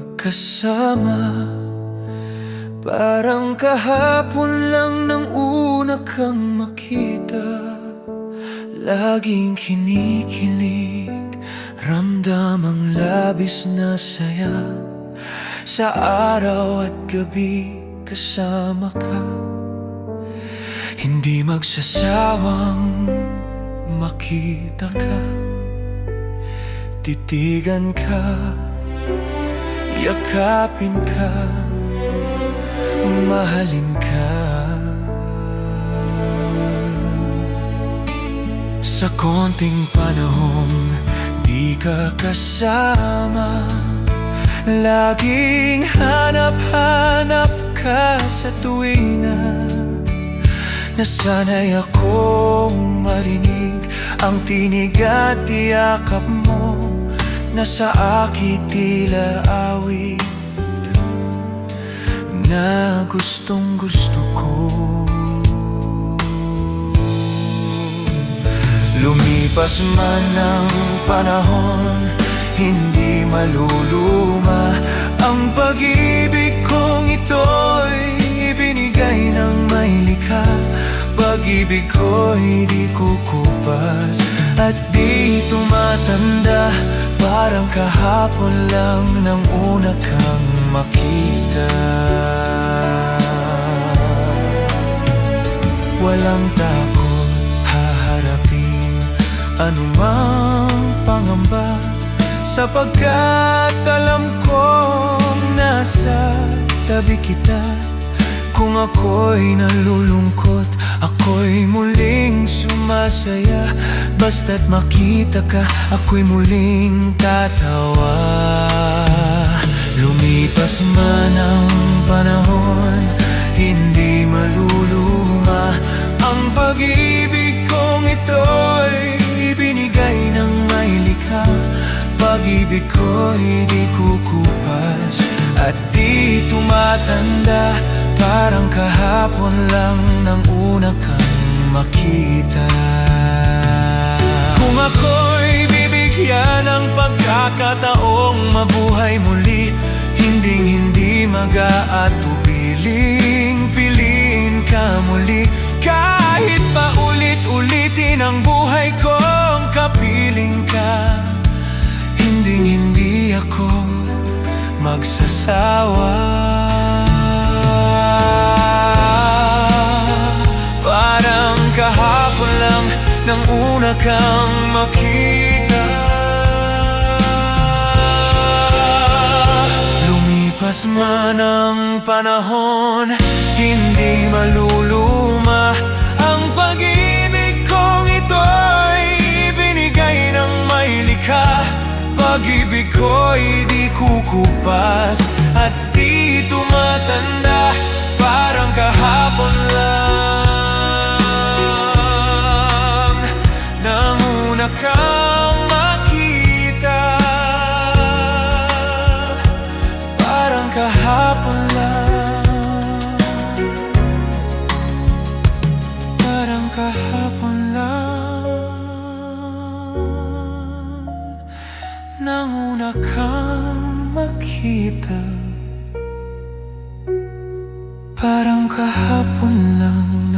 magkasama. Parang kahapon lang nang una kang makita. Laging kinikilig, ramdam ang labis na saya. Sa araw at gabi kasama ka. Hindi magsasawang makita ka. Titigan ka, yakapin ka, mahalin ka. Sa konting panahong di ka kasama, laging hanap-hanap ka sa tuwing na nasanay akong marinig ang tinig at yakap mo na sa akin tila awit na gustong gusto ko. Lumipas man ang panahon, hindi maluluma ang pag-ibig kong ito'y ibinigay ng may likha. Pag-ibig ko'y di kukupas at di tumatanda. Parang kahapon lang nang una kang makita. Walang takot haharapin anumang pangamba, sapagkat alam kong nasa tabi kita. Kung ako'y nalulungkot, ako'y muling sumasaya. Basta't makita ka, ako'y muling tatawa. Lumipas man ang panahon, hindi maluluma ang pag-ibig kong ito'y ibinigay ng may likha. Pag-ibig ko'y di kukupas at di tumatanda. Parang kahapon lang nang una kang makita. Kung ako'y bibigyan ng pagkakataong mabuhay muli, hinding-hindi mag-aatubiling piliin ka muli. Kahit pa ulit-ulitin ang buhay kong kapiling ka, hinding-hindi ako magsasawa. Parang kahapon lang nang una kang makita. Lumipas man ang panahon, hindi maluluma ang pag-ibig kong ito'y ibinigay ng may likha. Pag-ibig ko'y di kukupas at di tumatanda. Parang kahapon lang nang una kang makita. Parang kahapon lang, parang kahapon lang nang una kang makita. Parang kahapon lang.